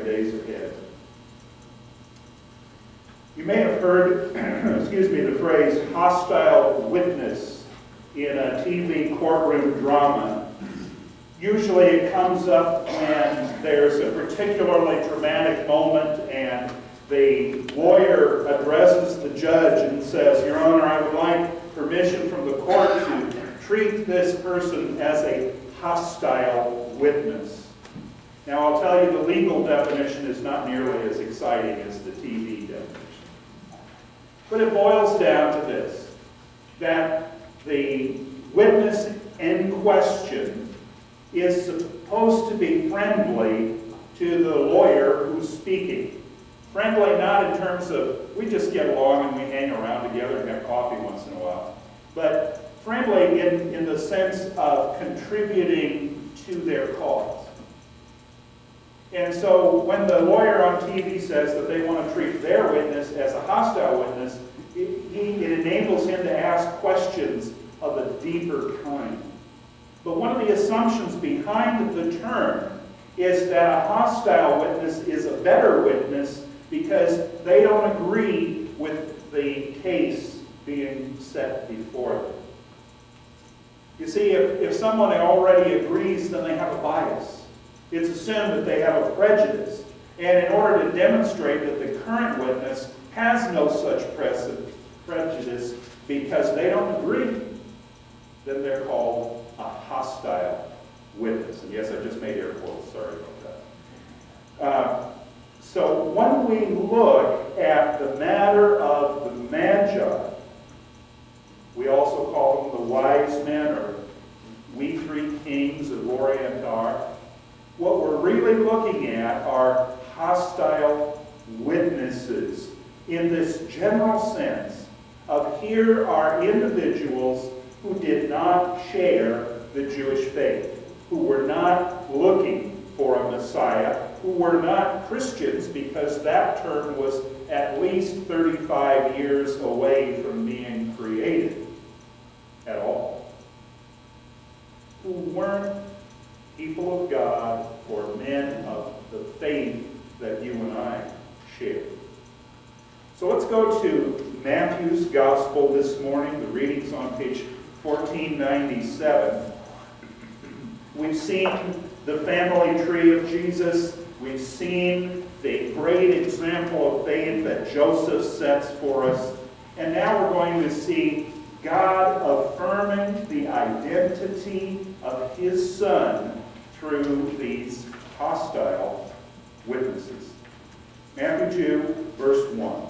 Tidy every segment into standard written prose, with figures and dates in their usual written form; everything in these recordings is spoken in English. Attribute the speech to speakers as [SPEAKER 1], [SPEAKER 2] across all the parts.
[SPEAKER 1] days ahead. You may have heard, the phrase hostile witness in a TV courtroom drama. Usually it comes up when there's a particularly dramatic moment and the lawyer addresses the judge and says, "Your Honor, I would like permission from the court to treat this person as a hostile witness." Now, I'll tell you the legal definition is not nearly as exciting as the TV definition. But it boils down to this, that the witness in question is supposed to be friendly to the lawyer who's speaking. Friendly not in terms of, we just get along and we hang around together and have coffee once in a while, but friendly in the sense of contributing to their cause. And so when the lawyer on TV says that they want to treat their witness as a hostile witness, it enables him to ask questions of a deeper kind. But one of the assumptions behind the term is that a hostile witness is a better witness because they don't agree with the case being set before them. You see, if someone already agrees, then they have a bias. It's assumed that they have a prejudice. And in order to demonstrate that the current witness has no such prejudice because they don't agree, then they're called a hostile witness. And yes, I just made air quotes. Sorry about that. So when we look at the matter of the Magi, we also call them the wise men, or we three kings of Orient are. What we're really looking at are hostile witnesses in this general sense of here are individuals who did not share the Jewish faith, who were not looking for a Messiah, who were not Christians because that term was at least 35 years away from being created at all, who weren't people of God or men of the faith that you and I share. So let's go to Matthew's Gospel this morning. The reading's on page 1497. We've seen the family tree of Jesus. We've seen the great example of faith that Joseph sets for us. And now we're going to see God affirming the identity of his Son through these hostile witnesses. Matthew 2, verse 1.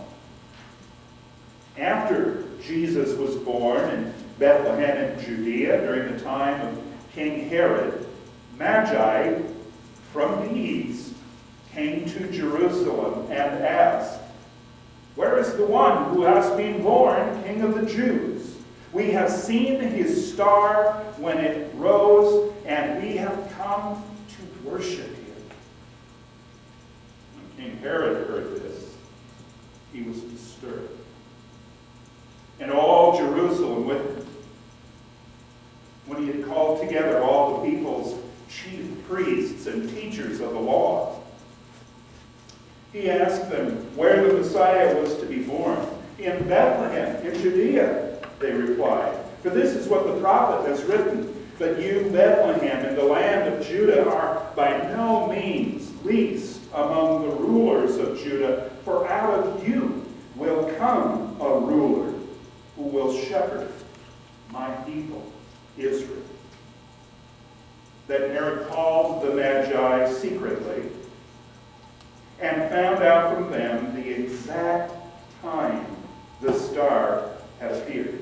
[SPEAKER 1] After Jesus was born in Bethlehem in Judea during the time of King Herod, Magi from the east came to Jerusalem and asked, "Where is the one who has been born King of the Jews? We have seen his star when it rose, and we have come to worship him." When King Herod heard this, he was disturbed, and all Jerusalem with him. When he had called together all the people's chief priests and teachers of the law, he asked them where the Messiah was to be born. "In Bethlehem, in Judea," they replied. "For this is what the prophet has written. But you, Bethlehem, in the land of Judah, are by no means least among the rulers of Judah, for out of you will come a ruler who will shepherd my people, Israel." Then Herod called the Magi secretly and found out from them the exact time the star had appeared.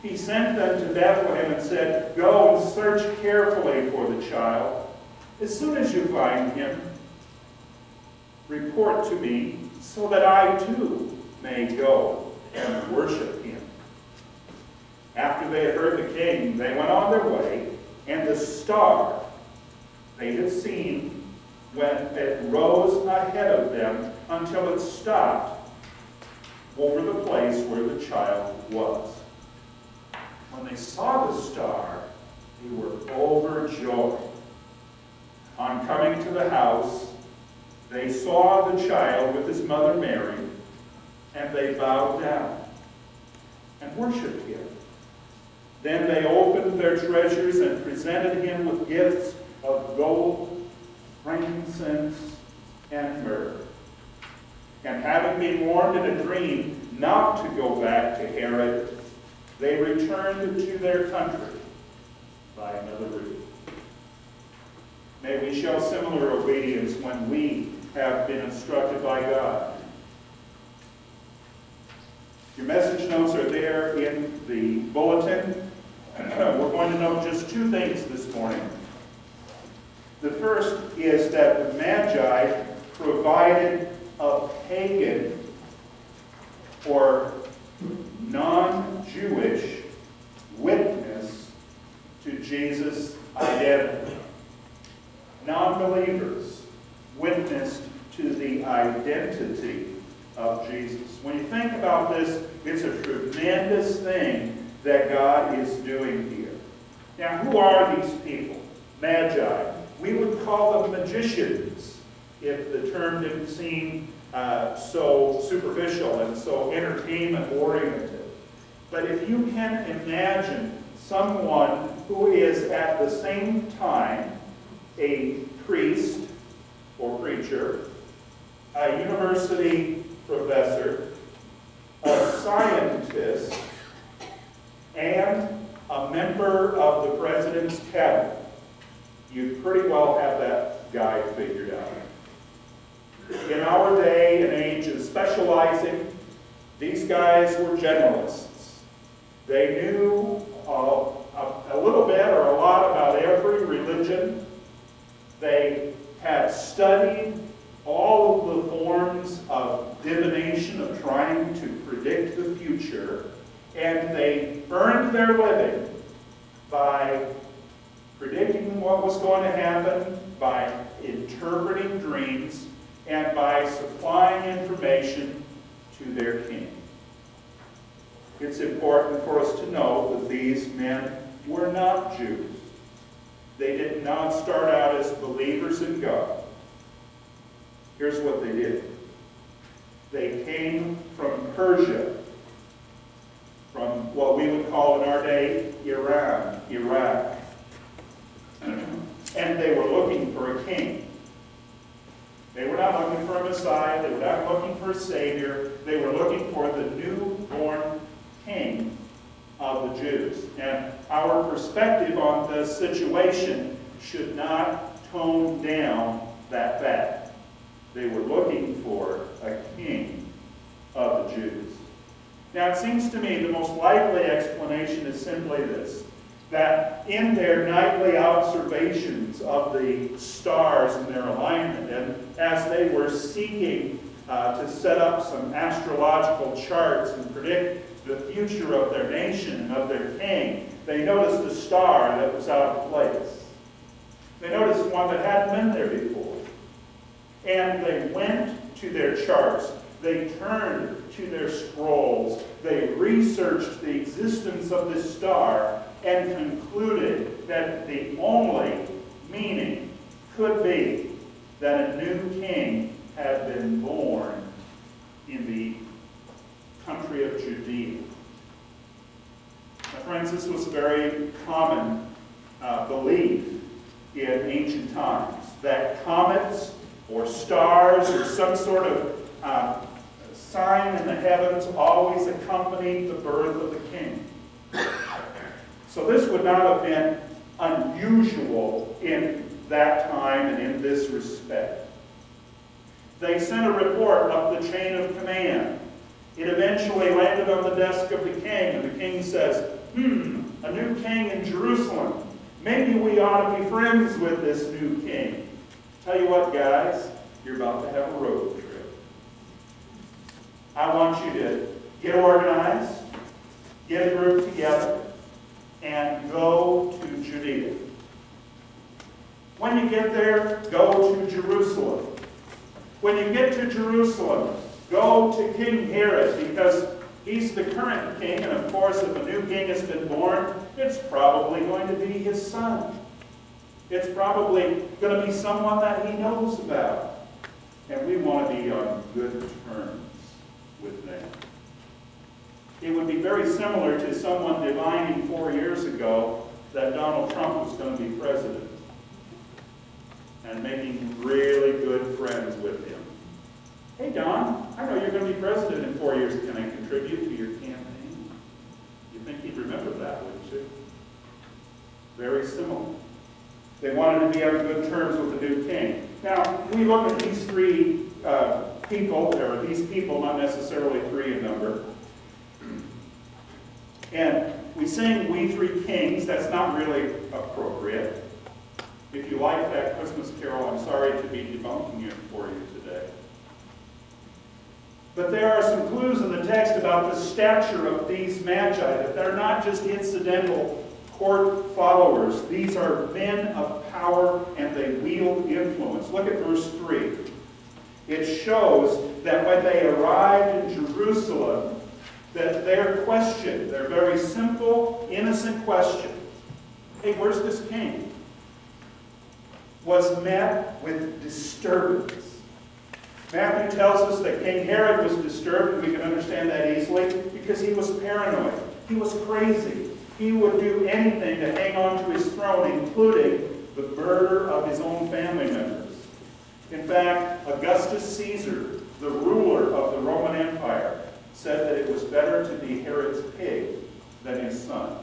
[SPEAKER 1] He sent them to Bethlehem and said, "Go and search carefully for the child. As soon as you find him, report to me so that I too may go and worship him." After they had heard the king, they went on their way, and the star they had seen when it rose ahead of them until it stopped over the place where the child was. When they saw the star, they were overjoyed. On coming to the house, They saw the child with his mother Mary, and they bowed down and worshipped him. Then they opened their treasures and presented him with gifts of gold, frankincense, and myrrh. And having been warned in a dream not to go back to Herod, they returned to their country by another route. May we show similar obedience when we have been instructed by God. Your message notes are there in the bulletin. We're going to note just two things this morning. The first is that the Magi provided a pagan or non-Jewish witness to Jesus' identity. Non-believers witnessed to the identity of Jesus. When you think about this, it's a tremendous thing that God is doing here. Now, who are these people? Magi. We would call them magicians if the term didn't seem so superficial and so entertainment-oriented. But if you can imagine someone who is at the same time a priest or preacher, a university professor, a scientist, and a member of the president's cabinet, you pretty well have that guy figured out. In our day and age of specializing, these guys were generalists. They knew a little bit or a lot about every religion. They had studied all of the forms of divination, of trying to predict the future, and they earned their living by predicting what was going to happen, by interpreting dreams, and by supplying information to their king. It's important for us to know that these men were not Jews. They did not start out as believers in God. Here's what they did. They came from Persia, from what we would call in our day Iran, Iraq. And they were looking for a king. They were not looking for a Messiah. They were not looking for a Savior. They were looking for the newborn king of the Jews. And our perspective on this situation should not tone down that fact. They were looking for a king of the Jews. Now, it seems to me the most likely explanation is simply this, that in their nightly observations of the stars and their alignment, and as they were seeking to set up some astrological charts and predict the future of their nation and of their king, they noticed a star that was out of place. They noticed one that hadn't been there before. And they went to their charts. They turned to their scrolls. They researched the existence of this star and concluded that the only meaning could be that a new king had been born in the country of Judea. Now, friends, this was a very common belief in ancient times, that comets or stars or some sort of sign in the heavens always accompanied the birth of the king. So this would not have been unusual in that time and in this respect. They sent a report up the chain of command. It eventually landed on the desk of the king, and the king says, a new king in Jerusalem. Maybe we ought to be friends with this new king. Tell you what, guys, you're about to have a road trip. I want you to get organized, get a group together, and go to Judea. When you get there, go to Jerusalem. When you get to Jerusalem, go to King Herod, because he's the current king, and of course, if a new king has been born, it's probably going to be his son. It's probably going to be someone that he knows about. And we want to be on good terms with them. It would be very similar to someone divining 4 years ago that Donald Trump was going to be president and making really good friends with him. Hey, Don, I know you're going to be president in 4 years. Can I contribute to your campaign? You think he'd remember that, wouldn't you? Very similar. They wanted to be on good terms with the new king. Now, we look at these three people, or these people, not necessarily three in number, and we sing "We Three Kings." That's not really appropriate. If you like that Christmas carol, I'm sorry to be debunking it for you today. But there are some clues in the text about the stature of these magi, that they're not just incidental court followers. These are men of power and they wield influence. Look at verse 3. It shows that when they arrived in Jerusalem, that their question, their very simple, innocent question, hey, where's this king? Was met with disturbance. Matthew tells us that King Herod was disturbed, and we can understand that easily, because he was paranoid. He was crazy. He would do anything to hang on to his throne, including the murder of his own family members. In fact, Augustus Caesar, the ruler of the Roman Empire, said that it was better to be Herod's pig than his son.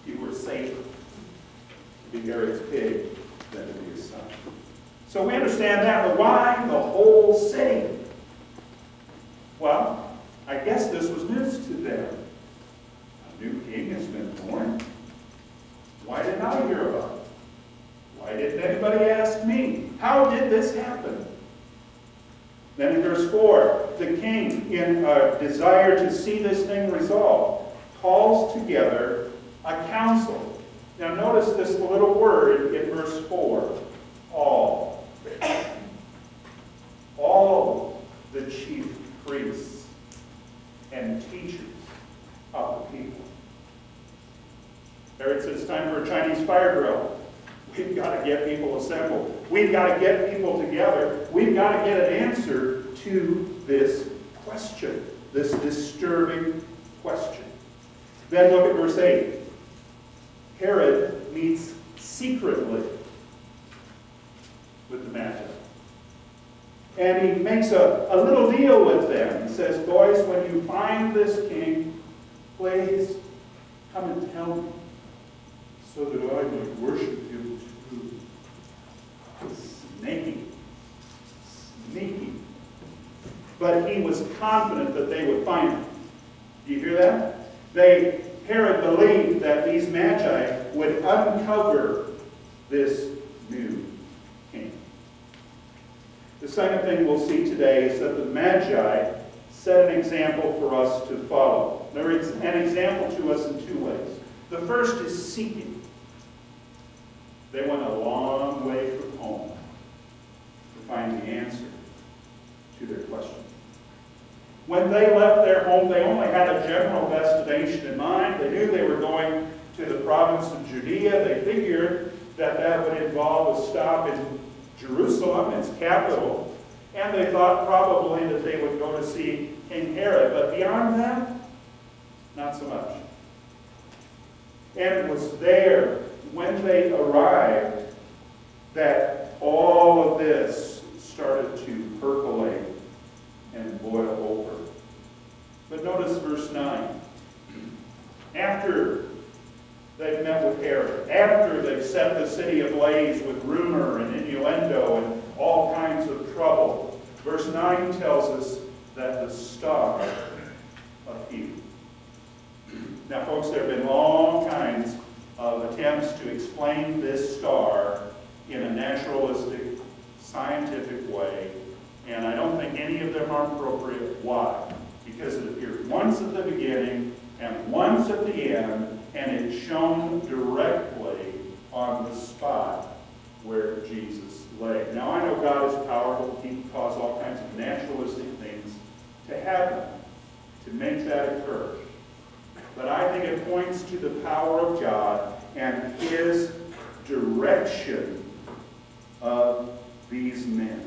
[SPEAKER 1] You were safer to be Herod's pig than to be his son. So we understand that, but why the whole city? Well, I guess this was news to them. A new king has been born. Why didn't I hear about it? Why didn't anybody ask me? How did this happen? Then in verse 4, the king, in a desire to see this thing resolved, calls together a council. Now notice this little word in verse 4, all. All the chief priests and teachers of the people. Herod says it's time for a Chinese fire drill. We've got to get people assembled. We've got to get people together. We've got to get an answer to this question, this disturbing question. Then look at verse 8. Herod meets secretly with the Magi. And he makes a little deal with them. He says, boys, when you find this king, please come and tell me, so that I might worship him too. Sneaky. But he was confident that they would find him. Do you hear that? Herod believed that these magi would uncover this new king. The second thing we'll see today is that the magi set an example for us to follow. They're an example to us in two ways. The first is seeking. They went a long way from home to find the answer to their question. When they left their home, they only had a general destination in mind. They knew they were going to the province of Judea. They figured that that would involve a stop in Jerusalem, its capital. And they thought probably that they would go to see King Herod. But beyond that, not so much. And it was there, when they arrived, that all of this started to percolate and boil over. But notice verse 9. After they've met with Herod, after they've set the city ablaze with rumor and innuendo and all kinds of trouble, verse 9 tells us that the star appeared. Now, folks, there have been all kinds of attempts to explain this star in a naturalistic, scientific way, and I don't think any of them are appropriate. Why? Because it appeared once at the beginning and once at the end, and it shone directly on the spot where Jesus lay. Now, I know God is powerful. He can cause all kinds of naturalistic things to happen, to make that occur. But I think it points to the power of God and His direction of these men.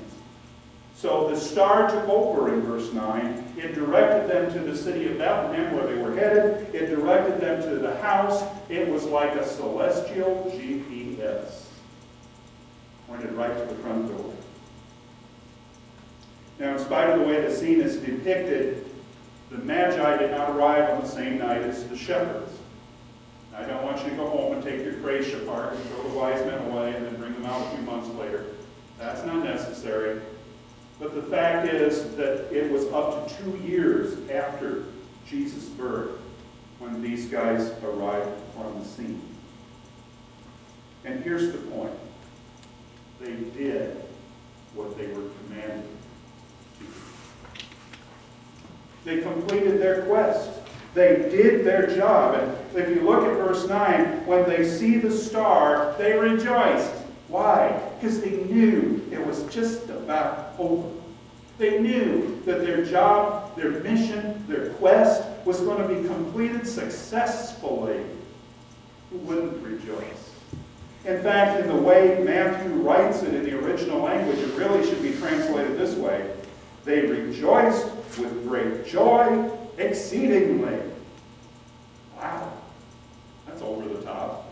[SPEAKER 1] So the star took over in verse 9. It directed them to the city of Bethlehem where they were headed. It directed them to the house. It was like a celestial GPS. Pointed right to the front door. Now, in spite of the way the scene is depicted, the Magi did not arrive on the same night as the shepherds. I don't want you to go home and take your creche apart and throw the wise men away and then bring them out a few months later. That's not necessary. But the fact is that it was up to 2 years after Jesus' birth when these guys arrived on the scene. And here's the point. They did what they were commanded to do. They completed their quest. They did their job. And if you look at verse 9, when they see the star, they rejoiced. Why? Because they knew it was just about over. They knew that their job, their mission, their quest was going to be completed successfully. Who wouldn't rejoice? In fact, in the way Matthew writes it in the original language, it really should be translated this way. They rejoiced with great joy exceedingly. Wow, that's over the top.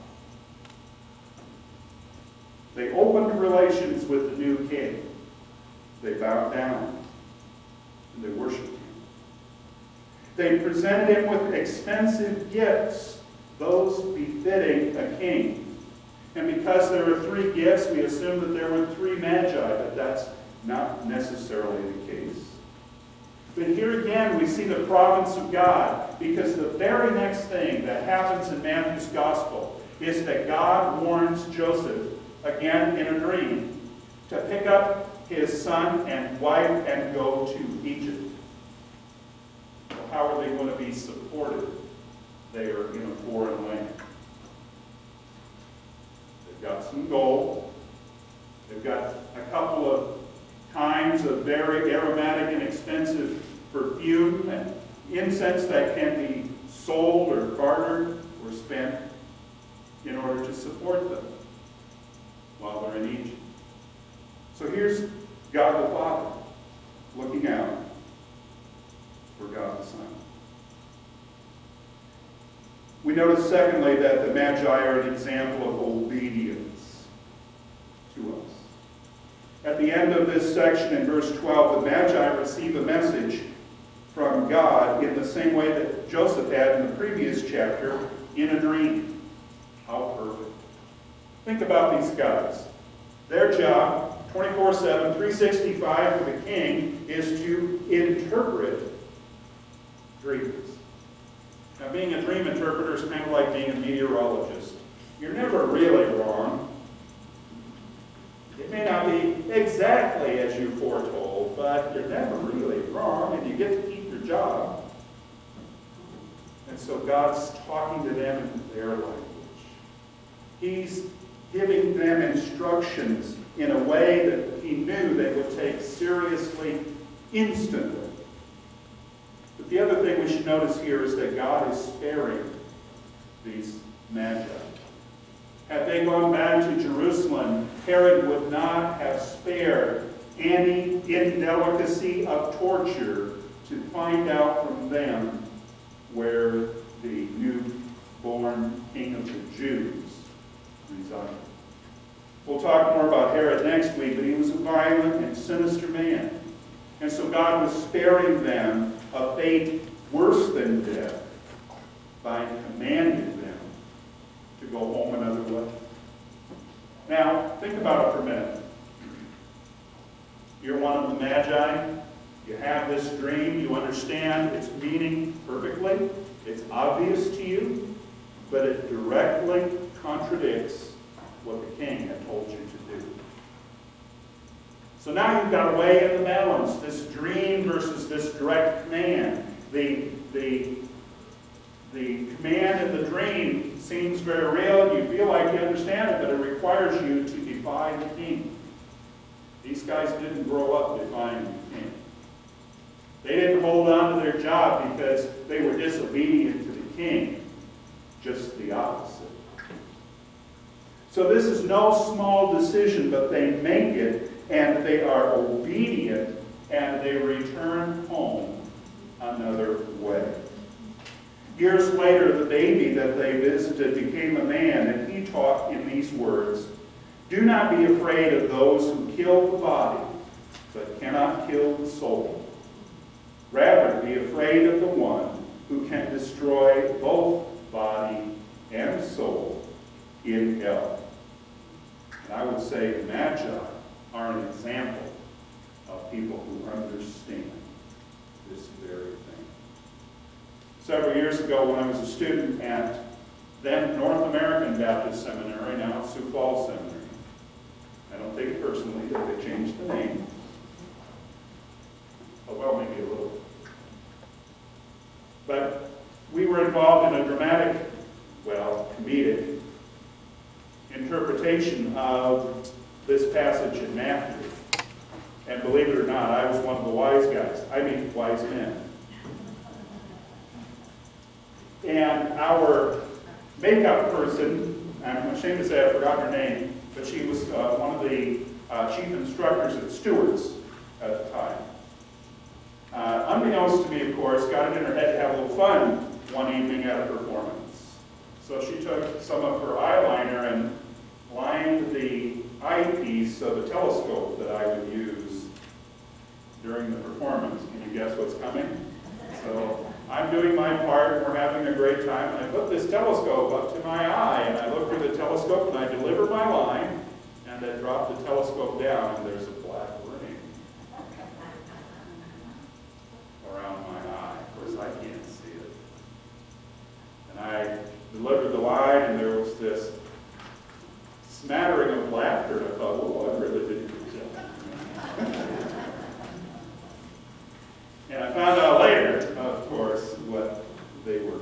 [SPEAKER 1] They opened relations with the new king. They bowed down and they worshiped him. They presented him with expensive gifts, those befitting a king. And because there were 3 gifts, we assume that there were 3 magi, but that's not necessarily the case. But here again, we see the providence of God, because the very next thing that happens in Matthew's gospel is that God warns Joseph, again in a dream, to pick up his son and wife and go to Egypt. Well, how are they going to be supported? They are in a foreign land. They've got some gold. They've got a couple of kinds of very aromatic and expensive perfume and incense that can be sold or bartered or spent in order to support them while they're in Egypt. So here's God the Father looking out for God the Son. We notice, secondly, that the Magi are an example of obedience to us. At the end of this section in verse 12, the Magi receive a message from God in the same way that Joseph had in the previous chapter, in a dream. How perfect. Think about these guys. Their job, 24/7, 365 for the king, is to interpret dreams. Now, being a dream interpreter is kind of like being a meteorologist. You're never really wrong. It may not be exactly as you foretold, but you're never really wrong, and you get to keep your job. And so God's talking to them in their language. He's giving them instructions in a way that he knew they would take seriously instantly. But the other thing we should notice here is that God is sparing these magi. Had they gone back to Jerusalem, Herod would not have spared any indelicacy of torture to find out from them where the newborn king of the Jews resided. We'll talk more about Herod next week, but he was a violent and sinister man. And so God was sparing them a fate worse than death by commanding them to go home another way. Now, think about it for a minute. You're one of the Magi. You have this dream. You understand its meaning perfectly. It's obvious to you, but it directly contradicts what the king had told you to do. So now you've got to weigh in the balance, this dream versus this direct command. The command in the dream seems very real, and you feel like you understand it, but it requires you to defy the king. These guys didn't grow up defying the king. They didn't hold on to their job because they were disobedient to the king. Just the opposite. So this is no small decision, but they make it, and they are obedient and they returned home another way. Years later, the baby that they visited became a man, and he taught in these words, "Do not be afraid of those who kill the body, but cannot kill the soul. Rather, be afraid of the one who can destroy both body and soul in hell." And I would say the Magi are an example of people who understand this very thing. Several years ago, when I was a student at then North American Baptist Seminary, now Sioux Falls Seminary, I don't take it personally that they changed the name. Oh, well, maybe a little. But we were involved in a dramatic, comedic interpretation of this passage in Matthew. And believe it or not, I was one of the wise guys. I mean, wise men. And our makeup person, I'm ashamed to say I forgot her name, but she was one of the chief instructors at Stewart's at the time. Unbeknownst to me, of course, got it in her head to have a little fun one evening at a performance. So she took some of her eyeliner and lined the eyepiece of a telescope that I would use during the performance. Can you guess what's coming? So I'm doing my part, and we're having a great time, and I put this telescope up to my eye, and I look through the telescope, and I deliver my line, and I drop the telescope down, and there's a black ring around my eye. Of course, I can't see it. And I delivered the line, and there was this smattering of laughter, and I thought, well, I really didn't do that. And I found out later, of course, what they were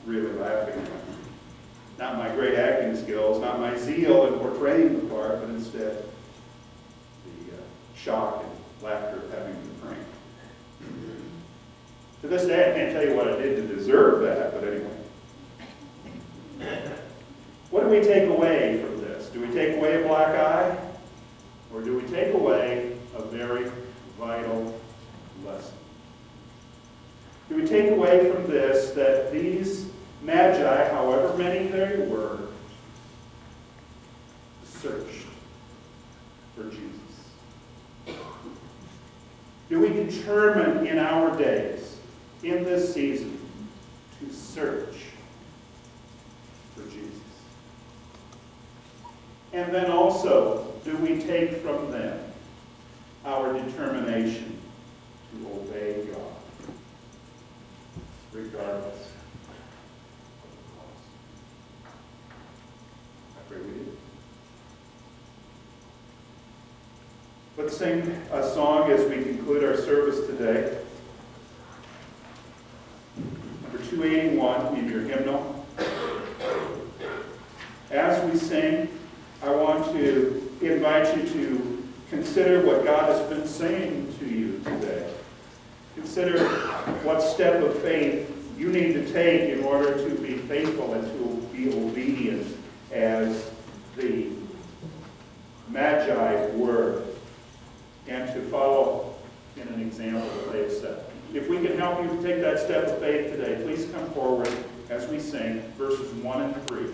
[SPEAKER 1] really laughing at. Not my great acting skills, not my zeal in portraying the part, but instead the shock and laughter of having been pranked. To this day, I can't tell you what I did to deserve that, but anyway. What do we take away from this? Do we take away a black eye? Or do we take away a very vital lesson? Do we take away from this that these Magi, however many they were, searched for Jesus? Do we determine in our days, in this season, to search for Jesus? And then also, do we take from them our determination to obey God, regardless of the cost? I pray we do. Let's sing a song as we conclude our service today. Number 281 in your hymnal. As we sing, I want to invite you to consider what God has been saying to you today. Consider what step of faith you need to take in order to be faithful and to be obedient as the Magi were, and to follow in an example that they have set. If we can help you take that step of faith today, please come forward as we sing verses 1 and 3.